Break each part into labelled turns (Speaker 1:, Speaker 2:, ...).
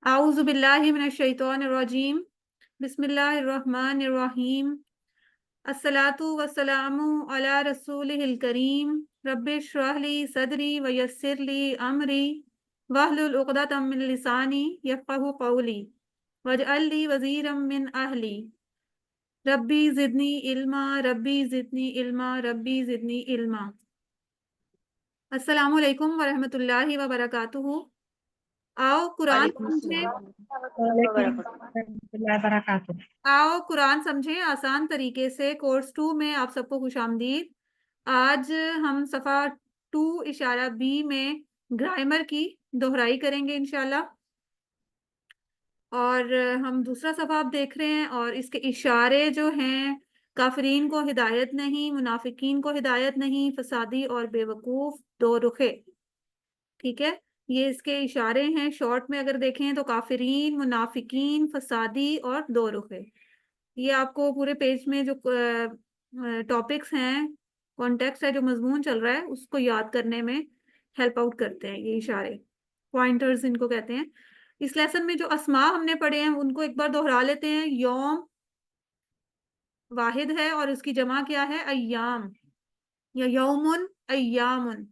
Speaker 1: आऊज़ु बिल्लाहि मिनश शैतानिर रजीम। बिस्मिल्लाहिर रहमानिर रहीम। अस्सलातु वस्सलामु अला रसूलिहिल करीम। रब्बिश्रह ली सदरी व यस्सिर ली अमरी वहलुल उक़दतम मिन लिसानी यफ़क़हू क़ौली वजअल ली वज़ीरम मिन अहली रब्बी ज़िदनी इल्मा रब्बी ज़िदनी इल्मा रब्बी ज़िदनी इल्मा। अस्सलामु अलैकुम व रहमतुल्लाहि व बरकातुहू। आओ कुरान
Speaker 2: वालेकुम
Speaker 1: समझे।
Speaker 2: अस्सलाम वरहमतुल्लाहि वबरकातुहू।
Speaker 1: आओ कुरान समझें आसान तरीके से। कोर्स 2 में आप सबको खुशामदीद। आज हम सफ़ा 2 इशारा बी में ग्रामर की दोहराई करेंगे इंशाल्लाह। और हम दूसरा सफ़ा आप देख रहे हैं और इसके इशारे जो हैं, काफिरीन को हिदायत नहीं, मुनाफिकीन को हिदायत नहीं, फसादी और बेवकूफ़ दो रुखे। ठीक है, ये इसके इशारे हैं। शॉर्ट में अगर देखें तो काफिरीन, मुनाफिकीन, फसादी और दो रुखे। ये आपको पूरे पेज में जो टॉपिक्स हैं, कॉन्टेक्स्ट है, जो मजमून चल रहा है, उसको याद करने में हेल्प आउट करते हैं ये इशारे। पॉइंटर्स इनको कहते हैं। इस लेसन में जो अस्मा हमने पढ़े हैं उनको एक बार दोहरा लेते हैं। यौम वाहिद है और उसकी जमा क्या है? अय्याम या यौमुन अय्यामुन।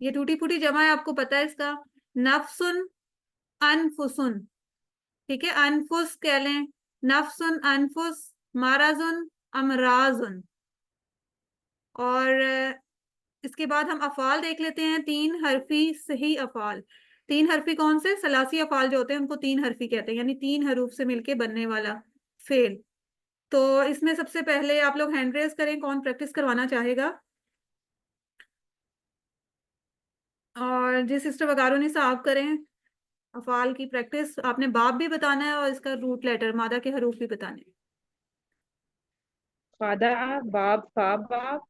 Speaker 1: ये टूटी फूटी जमा है, आपको पता है इसका। नफ्सुन अनफुसुन। ठीक है, अनफुस कह लें, नफ्सुन अनफुस, माराजुन अमराजुन। और इसके बाद हम अफ़ाल देख लेते हैं। 3 हरफी सही अफ़ाल। 3 हरफी कौन से? सलासी अफ़ाल जो होते हैं उनको 3 हरफी कहते हैं, यानी 3 हरूफ से मिलके बनने वाला फेल। तो इसमें सबसे पहले आप लोग हैंड रेज करें, कौन प्रैक्टिस करवाना चाहेगा। और जिस सिस्टर वगारो ने साहब करें अफ़ाल की प्रैक्टिस। आपने बाब भी बताना है और इसका रूट लेटर मादा के हरूफ भी बताने हैं।
Speaker 2: खादा बाब फा बाब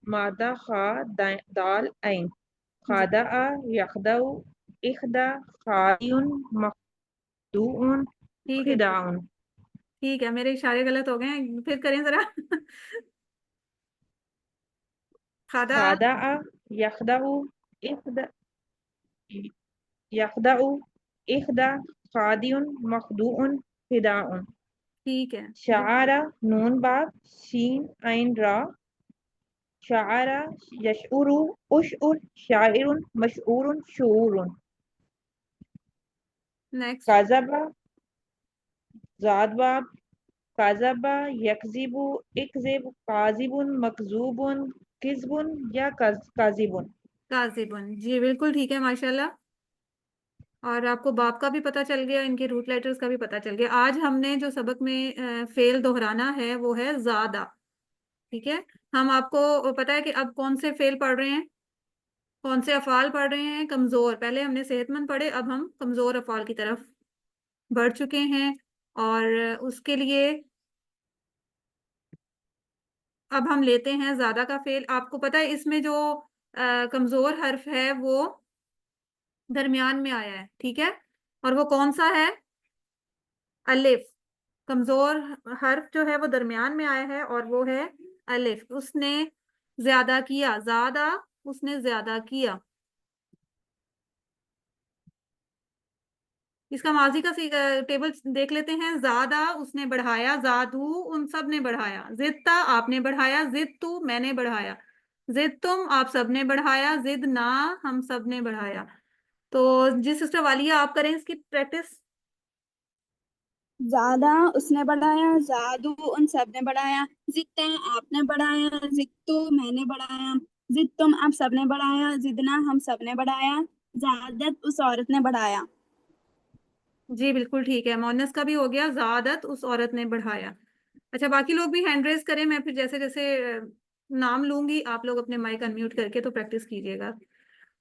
Speaker 2: मादा खा दाल ऐन
Speaker 1: जी
Speaker 2: खादा यखदउ इखदा खायुन मखदूउन
Speaker 1: ठीक है, ठीक।
Speaker 2: खिदाउन।
Speaker 1: ठीक है, मेरे इशारे गलत हो गए हैं, फिर करें जरा। खादा।
Speaker 2: खादा यखदउ इखदा यखदउ इखदा खादियुन मखदूउन खिदाउन।
Speaker 1: ठीक है।
Speaker 2: शाआरा नून बाब शीन ऐन रा शाआरा यशउरु उशउर शाइरुन मशऊरुन शूरुन।
Speaker 1: नेक्स्ट।
Speaker 2: काज़बा ज़ादबाब काज़बा यकज़िबु इकज़िब काज़िबुन मकज़ूबुन किज़्बुन या काज़िबुन।
Speaker 1: काजिबुन। जी बिल्कुल ठीक है, माशाल्लाह। और आपको बाप का भी पता चल गया, इनके रूट लेटर्स का भी पता चल गया। आज हमने जो सबक में फेल दोहराना है वो है ज़्यादा। ठीक है, हम आपको पता है कि अब कौन से फेल पढ़ रहे हैं, कौन से अफ़ाल पढ़ रहे हैं? कमज़ोर। पहले हमने सेहतमंद पढ़े, अब हम कमज़ोर अफ़ाल की तरफ बढ़ चुके हैं। और उसके लिए अब हम लेते हैं ज़्यादा का फेल। आपको पता है इसमें जो कमज़ोर हर्फ है वो दरमियान में आया है। ठीक है, और वो कौन सा है? अलिफ। कमजोर हर्फ जो है वो दरमियान में आया है और वो है अलिफ। उसने ज्यादा किया, ज्यादा, उसने ज्यादा किया। इसका माजी का टेबल देख लेते हैं। ज्यादा उसने बढ़ाया, जादू उन सब ने बढ़ाया, जिद्ता आपने बढ़ाया, जिद तू मैंने बढ़ाया, जिद तुम आप सब ने बढ़ाया, जिद ना हम सब ने बढ़ाया। तो जिस सिस्टर वाली आप करें इसकी प्रैक्टिस।
Speaker 3: ज्यादा उसने बढ़ाया, जादू उन सब ने बढ़ाया, जितना आपने बढ़ाया, जित्तु मैंने बढ़ाया, जिद तुम आप सब ने बढ़ाया, जिदना हम सब ने बढ़ाया, ज्यादत उस औरत ने बढ़ाया।
Speaker 1: जी बिल्कुल ठीक है, मोनस का भी हो गया। ज़्यादत उस औरत ने बढ़ाया। अच्छा, बाकी लोग भी हैंड रेज करें, मैं फिर जैसे जैसे नाम लूंगी आप लोग अपने माइक अनम्यूट करके तो प्रैक्टिस कीजिएगा।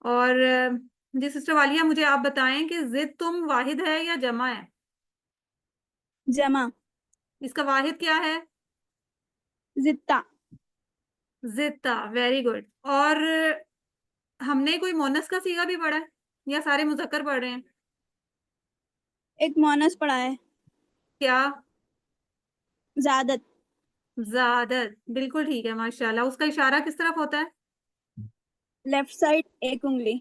Speaker 1: और जी सिस्टर वालिया, मुझे आप बताएं कि जिद तुम वाहिद है या जमा है?
Speaker 3: जमा।
Speaker 1: इसका वाहिद क्या है?
Speaker 3: जित्ता।
Speaker 1: जिद्दा। Very good. और हमने कोई मोनस का सीगा भी पढ़ा है या सारे मुजक्कर पढ़ रहे हैं?
Speaker 3: एक मोनस पढ़ा है।
Speaker 1: क्या?
Speaker 3: ज्यादत।
Speaker 1: ज़्यादत। बिल्कुल ठीक है, माशाल्लाह। उसका इशारा किस तरफ होता है?
Speaker 3: लेफ्ट साइड एक उंगली।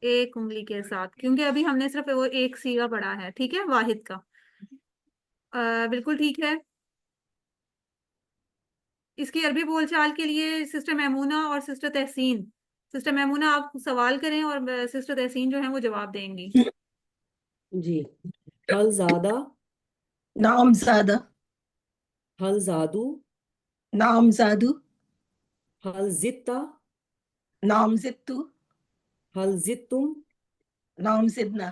Speaker 1: एक उंगली के साथ, क्योंकि अभी हमने सिर्फ वो एक सीगा पढ़ा है, ठीक है, वाहिद का। बिल्कुल ठीक है। इसकी अरबी बोलचाल के लिए सिस्टर महमूना और सिस्टर तहसीन, सिस्टर महमूना आप सवाल करें और सिस्टर तहसीन जो है वो जवाब देंगी।
Speaker 4: जी। हल ज़ादा,
Speaker 5: नाम ज़ादा,
Speaker 4: हल ज़ादू,
Speaker 5: नाम ज़ादू,
Speaker 4: हल ज़ित्ता,
Speaker 5: नाम ज़ित्तू,
Speaker 4: हल ज़ित्तुम।
Speaker 5: नाम ज़िदना।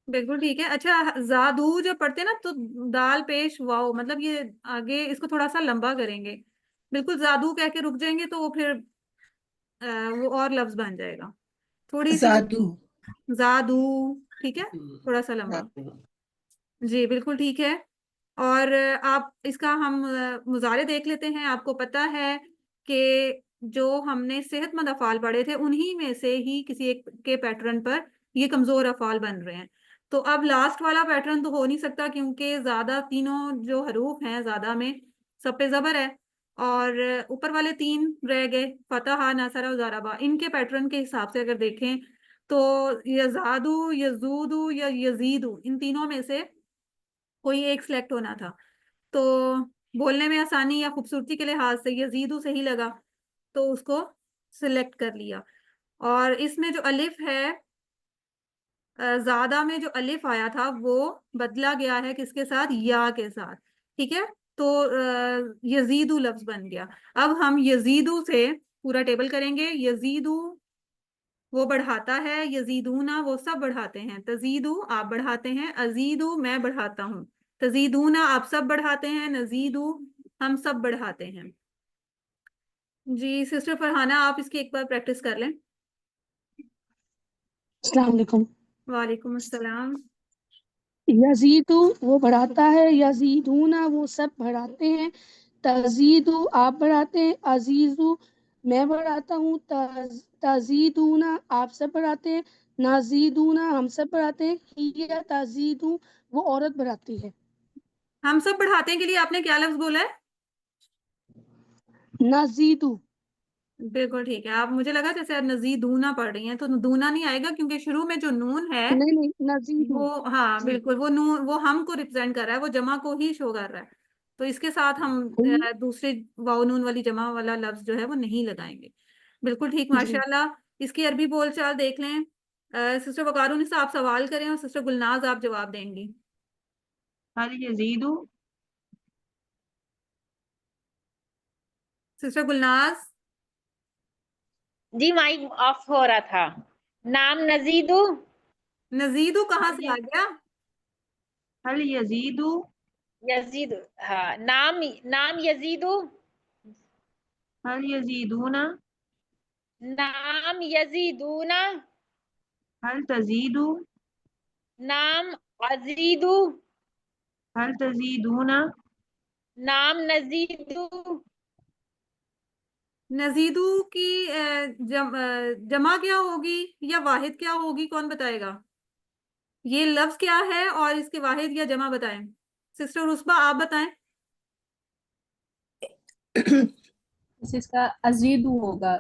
Speaker 1: बिल्कुल ठीक है। अच्छा, जादू जब पढ़ते हैं ना तो दाल पेश वाओ, मतलब ये आगे इसको थोड़ा सा लंबा करेंगे। बिल्कुल जादू कह के रुक जाएंगे तो वो फिर वो और लफ्ज बन जाएगा। थोड़ी सी
Speaker 5: ज़ादू,
Speaker 1: जादू, ठीक है, थोड़ा सा लंबा। जी बिल्कुल ठीक है। और आप इसका हम मुजारे देख लेते हैं। आपको पता है कि जो हमने सेहतमंद अफ़ाल पढ़े थे उन्हीं में से ही किसी एक के पैटर्न पर ये कमजोर अफ़ाल बन रहे हैं। तो अब लास्ट वाला पैटर्न तो हो नहीं सकता, क्योंकि ज्यादा तीनों जो हरूफ हैं ज्यादा में सब पे जबर है, और ऊपर वाले तीन रह गए फतहा, नसरा और ज़राबा। इनके पैटर्न के हिसाब से अगर देखें तो यजादू, यजूदू या यजीदू, इन तीनों में से कोई एक सिलेक्ट होना था। तो बोलने में आसानी या खूबसूरती के लिहाज से यजीदू सही लगा, तो उसको सिलेक्ट कर लिया। और इसमें जो अलिफ है, ज्यादा में जो अलिफ आया था वो बदला गया है किसके साथ, या के साथ, ठीक है। तो यजीदू लफ्ज बन गया। अब हम यजीदू से पूरा टेबल करेंगे। यजीदू वो बढ़ाता है, यजीदूना वो सब बढ़ाते हैं, तजीदू आप बढ़ाते हैं, अजीदू मैं बढ़ाता हूँ, तजीदूना आप सब बढ़ाते हैं, नजीदू हम सब बढ़ाते हैं। जी सिस्टर फरहाना, आप इसकी एक बार प्रैक्टिस कर लें।
Speaker 6: अस्सलाम वालेकुम।
Speaker 1: वालेकुम अस्सलाम।
Speaker 6: यजीदु वो बढ़ाता है, यजीदूना वो सब बढ़ाते हैं, तजीदु आप बढ़ाते हैं, अजीजु मैं बढ़ाता हूँ, तजीदूना आप सब बढ़ाते हैं, नाजीदूना हम सब बढ़ाते हैं, हिया तजीदु वो औरत बढ़ाती है।
Speaker 1: हम सब बढ़ाते हैं के लिए आपने क्या लफ्ज बोला है?
Speaker 6: नाजीदु।
Speaker 1: बिल्कुल ठीक है। आप, मुझे लगा जैसे आप नजीदूना पढ़ रही हैं, तो दूना नहीं आएगा क्योंकि शुरू में जो नून है
Speaker 6: नहीं नहीं, नाजीदु।
Speaker 1: वो, हाँ
Speaker 6: जी
Speaker 1: बिल्कुल, वो नून वो हम को रिप्रेजेंट कर रहा है, वो जमा को ही शो कर रहा है। तो इसके साथ हम दूसरे वाव नून वाली जमा वाला लफ्ज जो है वो नहीं लगाएंगे। बिल्कुल ठीक,
Speaker 6: जी।
Speaker 1: माशाल्लाह। इसकी अरबी बोलचाल देख लें। सिस्टर वकारुनिसा आप सवाल करें और सिस्टर गुलनाज आप जवाब देंगी।
Speaker 2: हल यजीदु,
Speaker 1: सिस्टर गुलनाज।
Speaker 7: जी माइक ऑफ हो रहा था। नाम नजीदू,
Speaker 1: नजीदू कहाँ से आ गया?
Speaker 2: हल यजीदु,
Speaker 7: यजीदू, हाँ नाम नाम यजीदू,
Speaker 2: हल यजीदूना,
Speaker 7: नाम यजीदूना,
Speaker 2: हल तजीदु,
Speaker 7: नाम अजीदू,
Speaker 2: हल तजीदूना,
Speaker 7: नाम नजीदू,
Speaker 1: नजीदू की जमा क्या होगी या वाहिद क्या होगी, कौन बताएगा? ये लफ्ज क्या है और इसके वाहिद या जमा बताएं। सिस्टर रुस्बा आप बताएं।
Speaker 8: इसका अजीदु होगा,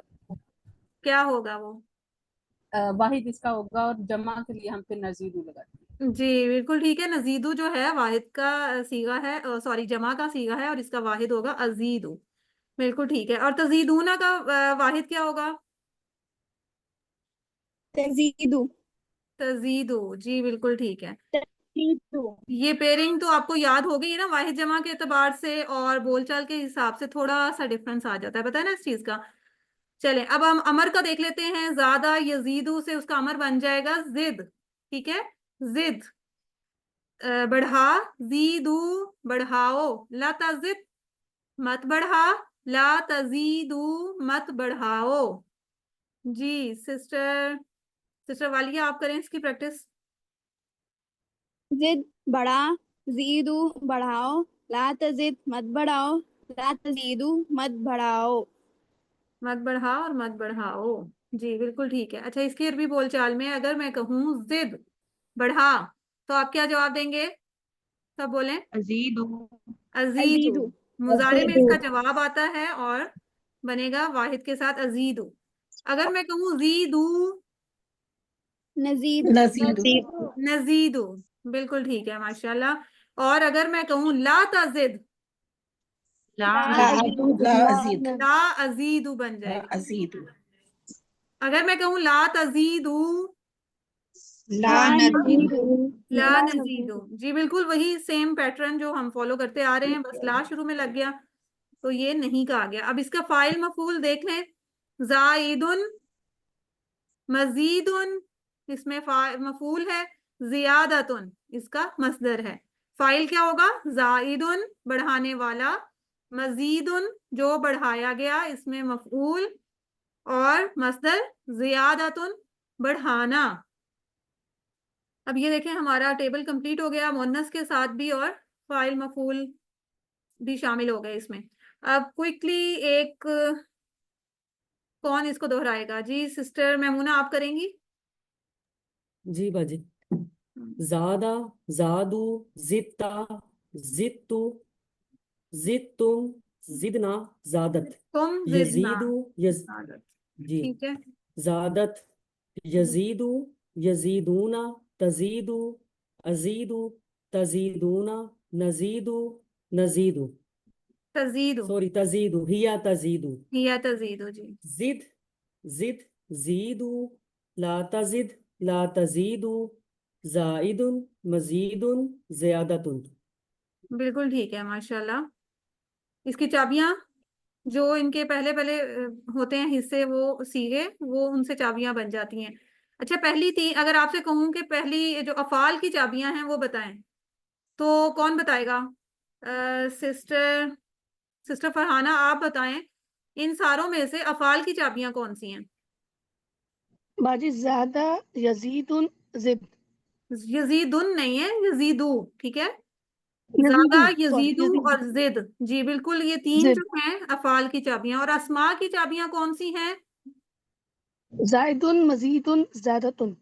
Speaker 1: क्या होगा वो?
Speaker 8: वाहिद इसका होगा, और जमा के लिए हम पे नजीदु लगाते
Speaker 1: जी बिल्कुल ठीक है। नजीदू जो है वाहिद का सीगा है, सॉरी जमा का सीगा है, और इसका वाहिद होगा अजीदू। बिल्कुल ठीक है। और तजीदूना का वाहिद क्या होगा?
Speaker 3: तजीदु।
Speaker 1: तजीदू, जी बिल्कुल ठीक है।
Speaker 3: तजीदु।
Speaker 1: ये पेयरिंग तो आपको याद हो गई है ना, वाहिद जमा के एतबार से और बोलचाल के हिसाब से थोड़ा सा डिफरेंस आ जाता है, पता है ना इस चीज का। चले अब हम अमर का देख लेते हैं। ज्यादा यजीदू से उसका अमर बन जाएगा जिद, ठीक है, जिद। बढ़ा, जीदू बढ़ाओ, ला तजिद मत बढ़ा, ला तजीदू मत बढ़ाओ। जी सिस्टर, सिस्टर वालिया आप करें इसकी प्रैक्टिस।
Speaker 3: जिद बढ़ा, जीदू बढ़ाओ, ला तजिद मत बढ़ाओ, ला तजीदू मत बढ़ाओ।
Speaker 1: मत बढ़ाओ और मत बढ़ाओ, जी बिल्कुल ठीक है। अच्छा, इसकी अरबी बोलचाल में अगर मैं कहूँ जिद बढ़ा, तो आप क्या जवाब देंगे? सब बोलें।
Speaker 2: अजीदु,
Speaker 1: अजीदु।
Speaker 3: अजीदु।
Speaker 1: मुजारे में इसका जवाब आता है और बनेगा वाहिद के साथ अजीदु। अगर मैं कहूँ जीदू,
Speaker 3: नजीद
Speaker 5: नजीदु
Speaker 1: नजीदु, बिल्कुल ठीक है माशाल्लाह। और अगर मैं कहूँ ला तजिद,
Speaker 2: ला
Speaker 5: ला
Speaker 2: अजीदु
Speaker 5: ला अजीद
Speaker 1: ला अजीदु बन
Speaker 5: ला
Speaker 1: जाएगा।
Speaker 5: अजीदु
Speaker 1: अगर मैं कहूँ ला तजीदु,
Speaker 3: ला नजीद
Speaker 1: ला नजीदु, जी बिल्कुल वही सेम पैटर्न जो हम फॉलो करते आ रहे हैं, बस ला शुरू में लग गया तो ये नहीं कहा गया। अब इसका फाइल मफूल देख लें, जाइदुन, मजीदुन, इसमें मफूल है, जियादतुन इसका मसदर है। फाइल क्या होगा? जाइदुन बढ़ाने वाला, मजीदुन जो बढ़ाया गया, इसमें मफूल, और मसदर जियादतुन बढ़ाना। अब ये देखें हमारा टेबल कंप्लीट हो गया, मुअन्नस के साथ भी और फाइल मफूल भी शामिल हो गए इसमें। अब क्विकली एक कौन इसको दोहराएगा? जी सिस्टर मेमूना आप करेंगी?
Speaker 4: जी बाजी। ज़ादा, ज़ादू, ज़ित्ता, ज़ित्तु, ज़ित्तुम, ज़िदना, ज़ादत।
Speaker 1: तुम जिदना,
Speaker 4: यजीदु,
Speaker 1: आदत,
Speaker 4: जी।
Speaker 1: ठीक है।
Speaker 4: ज़ादत, यजीदु, यजीदूना, तजीदु, अजीदु, तजीदूना, नजीदु, नजीदु,
Speaker 1: तजीदु,
Speaker 4: सॉरी तजीदु, हिया तजीदु।
Speaker 1: हिया तजीदु, जी
Speaker 4: जिद, जिद, जीदु, ला तजिद, ला तजीदु, जाइदुन, मजीदुन, ज़ियादतुन।
Speaker 1: बिल्कुल ठीक है माशाल्लाह। इसकी चाबियां जो इनके पहले पहले होते हैं हिस्से, वो सीगे, वो उनसे चाबियां बन जाती हैं। अच्छा, पहली तीन अगर आपसे कहूं कि पहली जो अफाल की चाबियां हैं वो बताएं, तो कौन बताएगा? सिस्टर सिस्टर फरहाना आप बताएं, इन सारों में से अफाल की चाबियां कौन सी हैं?
Speaker 6: बाजी ज़्यादा, यजीदुन, जिद।
Speaker 1: यजीदुन नहीं है, यजीदू, ठीक है।
Speaker 6: यजीदु,
Speaker 1: ज्यादा,
Speaker 6: सॉरी
Speaker 1: यजीदू
Speaker 6: यजीदु,
Speaker 1: और जिद, जी बिल्कुल, ये तीन
Speaker 6: जिद।
Speaker 1: जो हैं अफाल की चाबियां। और अस्मा की चाबियां कौन सी हैं?
Speaker 6: जायदुन, मजीदुन, ज़्यादतुन।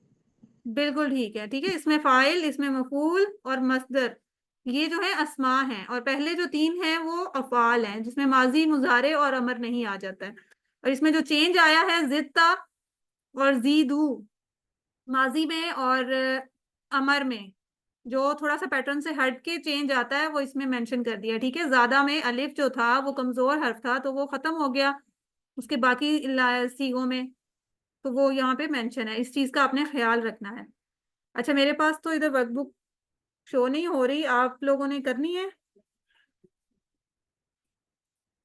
Speaker 1: बिल्कुल ठीक है, ठीक है। इसमें फाइल, इसमें मफूल और मसदर, ये जो है अस्मा हैं। और पहले जो तीन हैं वो अफाल हैं, जिसमें माजी, मुजारे और अमर नहीं आ जाता है। और इसमें जो चेंज आया है, जिद्दा और जीदू, माजी में और अमर में जो थोड़ा सा पैटर्न से हट के चेंज आता है, वो इसमें मेंशन कर दिया, ठीक है। ज्यादा में अलिफ जो था वो कमजोर हर्फ था, तो वो खत्म हो गया उसके बाकी सीगों में, तो वो यहाँ पे मेंशन है। इस चीज का आपने ख्याल रखना है। अच्छा, मेरे पास तो इधर वर्कबुक शो नहीं हो रही, आप लोगों ने करनी है?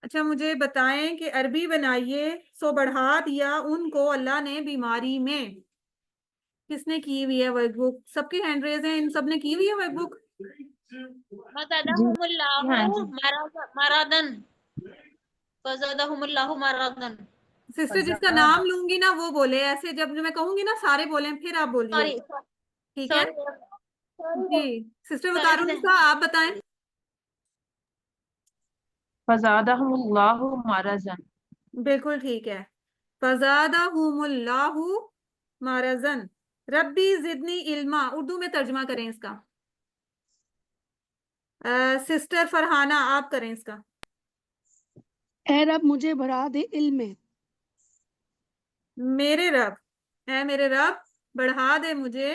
Speaker 1: अच्छा, मुझे बताएं कि अरबी बनाइए, सो बढ़ा दिया उनको अल्लाह ने बीमारी में, किसने की हुई है वर्कबुक? सबकी हैंड रेज है, इन सब ने की हुई है वर्कबुक?
Speaker 7: फज़दहुमुल्लाहु मरदन, फज़दहुमुल्लाहु मरदन।
Speaker 1: सिस्टर जिसका नाम लूंगी ना वो बोले, ऐसे जब मैं कहूंगी ना सारे बोले, फिर आप बोलिए,
Speaker 7: सॉरी
Speaker 1: ठीक है जी। सिस्टर
Speaker 7: सॉरी
Speaker 1: वकारुनिसा आप बताएं।
Speaker 2: फज़ादहुमुल्लाहु मरज़न।
Speaker 1: बिल्कुल ठीक है, फज़ादहुमुल्लाहु मरज़न। रब्बी जिदनी इल्मा, उर्दू में तर्जुमा करें इसका। सिस्टर फरहाना आप करें इसका।
Speaker 6: ऐ रब मुझे बढ़ा दे इल्म में।
Speaker 1: मेरे रब, है मेरे रब बढ़ा दे मुझे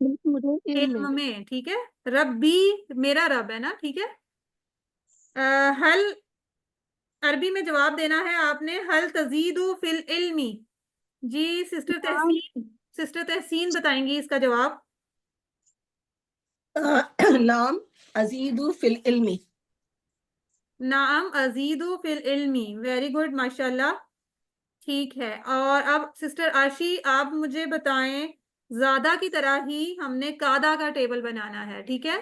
Speaker 6: मुझे इल्म
Speaker 1: इल्म
Speaker 6: में।
Speaker 1: में, ठीक है। रब्बी मेरा रब है ना, ठीक है। हल अरबी में जवाब देना है आपने, हल तजीदु फिल इल्मी। जी सिस्टर तहसीन बताएंगी इसका जवाब।
Speaker 5: नाम अजीदु फिल इल्मी।
Speaker 1: नाम अजीदु फिल इल्मी, वेरी गुड माशाल्लाह, ठीक है। और अब सिस्टर आशी आप मुझे बताएं, ज्यादा की तरह ही हमने कादा का टेबल बनाना है, ठीक है।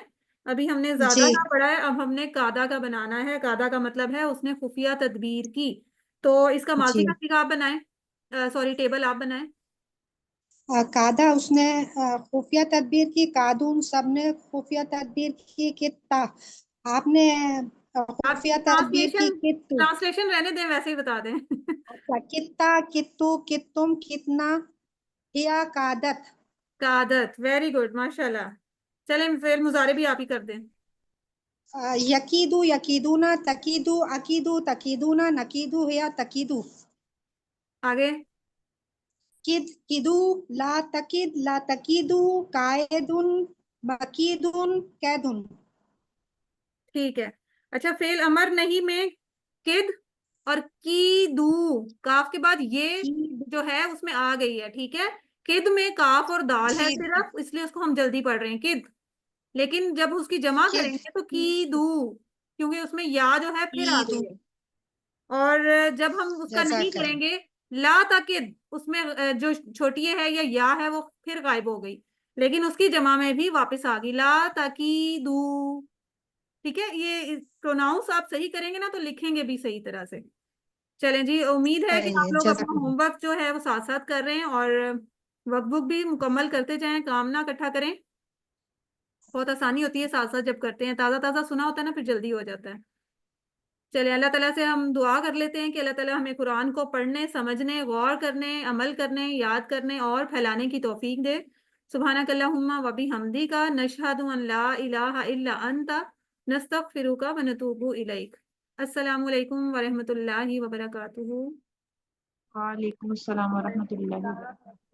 Speaker 1: अभी हमने ज्यादा का पढ़ा है, अब हमने कादा का बनाना है। कादा का मतलब है उसने खुफिया तदबीर की। तो इसका माजी का सीगा आप बनाएं, सॉरी टेबल आप बनाएं।
Speaker 9: कादा उसने खुफिया तदबीर की, कादून सबने खुफिया तदबीर की, कित्ता आपने
Speaker 1: आप
Speaker 9: खुफिया तदबीर की,
Speaker 1: ट्रांसलेशन
Speaker 9: कित्तू।
Speaker 1: ट्रांसलेशन रहने दें, वैसे ही बता दें।
Speaker 9: अच्छा, कित्ता, कित्तू, कित्तुम, कितना, हिया, कादत।
Speaker 1: कादत, वेरी गुड माशाल्लाह। चलें फिर मुजारे भी आप ही कर दें।
Speaker 9: यकीदू, यकीदूना, तकीदू, अकीदू, तकीदूना, नकीदू, हिया, तकीदू।
Speaker 1: आगे
Speaker 9: किद किदू, ला तकीदू, कायदुन, मकीदुन, कैदुन।
Speaker 1: ठीक है। अच्छा, फेल अमर नहीं में किद और की दू, काफ के बाद ये जो है उसमें आ गई है, ठीक है। किद में काफ और दाल है
Speaker 9: किद
Speaker 1: सिर्फ, इसलिए उसको हम जल्दी पढ़ रहे हैं किद। लेकिन जब उसकी जमा
Speaker 9: किद
Speaker 1: करेंगे तो की दू, क्योंकि उसमें या जो है फिर आ
Speaker 9: कीदू।
Speaker 1: गई है। और जब हम उसका नहीं
Speaker 9: जज़ाकल्लाह।
Speaker 1: करेंगे ला ताकिद, उसमें जो छोटी है या है वो फिर गायब हो गई, लेकिन उसकी जमा में भी वापस आ गई ला ताकीदू। ठीक है, ये प्रोनाउंस आप सही करेंगे ना तो लिखेंगे भी सही तरह से। चलें जी, उम्मीद है कि
Speaker 9: सही
Speaker 1: आप
Speaker 9: है,
Speaker 1: लोग अपना
Speaker 9: जज़ाकल्लाह।
Speaker 1: होमवर्क जो है वो साथ साथ कर रहे हैं, और वर्कबुक भी मुकम्मल करते जाएं, काम ना इकट्ठा करें। बहुत आसानी होती है साथ साथ जब करते हैं, ताज़ा ताज़ा सुना होता है ना, फिर जल्दी हो जाता है। चलिए, अल्लाह ताला से हम दुआ कर लेते हैं कि अल्लाह ताला हमें कुरान को पढ़ने, समझने, गौर करने, अमल करने, याद करने और फैलाने की तौफीक दे। सुब्हानक अल्लाहुम्मा व बिहम्दिका नशहदु अन ला इलाहा इल्ला अंता नस्तगफिरुका व नतूबु इलैक। अस्सलामु अलैकुम व रहमतुल्लाहि व बरकातुहू।
Speaker 2: वालेकुम अस्सलाम व रहमतुल्लाहि व बरकातुहू।